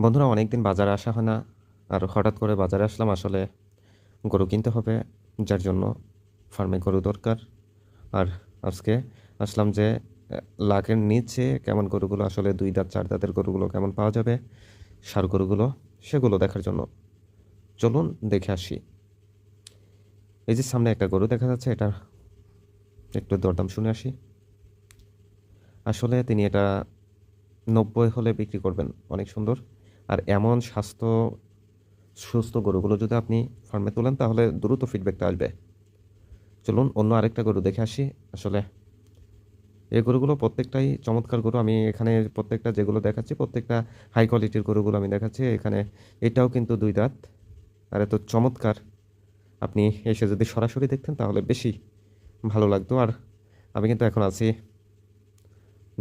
বন্ধুরা, অনেকদিন বাজারে আসা হয় না। আর হঠাৎ করে বাজারে আসলাম। আসলে গরু কিনতে হবে, যার জন্য ফার্মে গরু দরকার। আর আজকে আসলাম যে লাখের নিচে কেমন গরুগুলো, আসলে 2 দাঁত 4 দাঁতের গরুগুলো কেমন পাওয়া যাবে, ষাঁড় গরুগুলো, সেগুলো দেখার জন্য চলুন দেখে আসি। এই যে সামনে একটা গরু দেখা যাচ্ছে, এটা একটু দরদাম শুনে আসি। আসলে তিনি এটা 90 হলে বিক্রি করবেন, অনেক সুন্দর। আর এমন সুস্থ গরুগুলো যদি আপনি ফার্মে তোলেন তাহলে দ্রুত ফিডব্যাকটা আসবে। চলুন অন্য আরেকটা গরু দেখে আসি। আসলে এই গরুগুলো প্রত্যেকটাই চমৎকার গরু। আমি এখানে প্রত্যেকটা যেগুলো দেখাচ্ছি প্রত্যেকটা হাই কোয়ালিটির গরুগুলো আমি দেখাচ্ছি এখানে। এটাও কিন্তু 2 দাঁত, আর এত চমৎকার। আপনি এসে যদি সরাসরি দেখতেন তাহলে বেশি ভালো লাগতো। আর আমি কিন্তু এখন আছি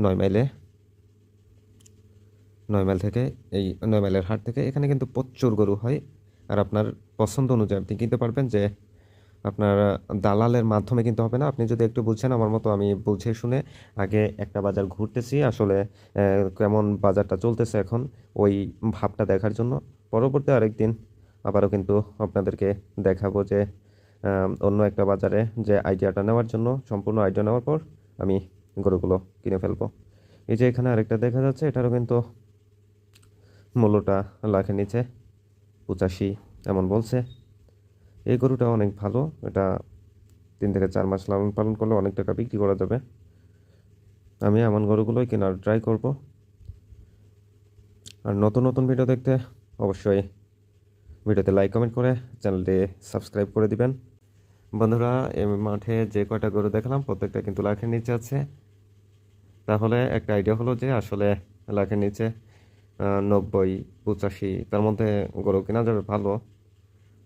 9 মাইলে। 9 মাইল থেকে, এই 9 মাইলের হাট থেকে এখানে কিন্তু প্রচুর গরু হয়। আর আপনার পছন্দ অনুযায়ী আপনি কিনতে পারবেন। যে আপনার দালালের মাধ্যমে কিনতে হবে না। আপনি যদি একটু বুঝছেন আমার মতো, আমি বুঝে শুনে আগে একটা বাজার ঘুরতেছি আসলে কেমন বাজারটা চলতেছে এখন, ওই ভাবটা দেখার জন্য। পরবর্তী আরেকদিন আবারও কিন্তু আপনাদেরকে দেখাবো যে অন্য একটা বাজারে যে আইডিয়াটা নেওয়ার জন্য, সম্পূর্ণ আইডিয়া নেওয়ার পর আমি গরুগুলো কিনে ফেলবো। এই যে এখানে আরেকটা দেখা যাচ্ছে, এটারও কিন্তু মূল্যটা লাখের নিচে, 85 এমন বলছে। এই গরুটা অনেক ভালো। এটা 3 থেকে 4 মাস লালন পালন করলে অনেক টাকা বিক্রি করা যাবে। আমি এমন গরুগুলোই কেনার ট্রাই করব। আর নতুন নতুন ভিডিও দেখতে অবশ্যই ভিডিওতে লাইক কমেন্ট করে চ্যানেলটি সাবস্ক্রাইব করে দিবেন। বন্ধুরা, এই মাঠে যে কয়টা গরু দেখলাম প্রত্যেকটা কিন্তু লাখের নিচে আছে। তাহলে একটা আইডিয়া হলো যে আসলে লাখের নিচে 90, 85 তার মধ্যে গরু কেনা যাবে ভালো।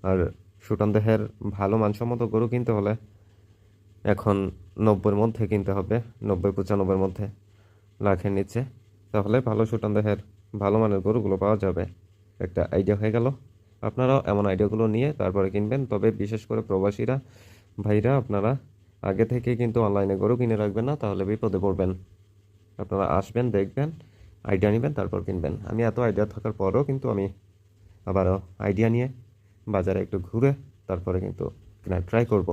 আর সুঠাম দেহের ভালো মানসম্মত গরু কিনতে হলে এখন 90-এর মধ্যে কিনতে হবে, 90-95-এর মধ্যে লাখের নিচে। তাহলে ভালো সুঠাম দেহের ভালো মানের গরুগুলো পাওয়া যাবে। একটা আইডিয়া হয়ে গেল। আপনারাও এমন আইডিয়াগুলো নিয়ে তারপরে কিনবেন। তবে বিশেষ করে প্রবাসীরা ভাইরা, আপনারা আগে থেকে কিন্তু অনলাইনে গরু কিনে রাখবেন না, তাহলে বিপদে পড়বেন। আপনারা আসবেন, দেখবেন, আইডিয়া নেবেন, তারপর কিনবেন। আমি এত আইডিয়া থাকার পরেও কিন্তু আমি আবারও আইডিয়া নিয়ে বাজারে একটু ঘুরে তারপরে কিন্তু কেনার ট্রাই করব।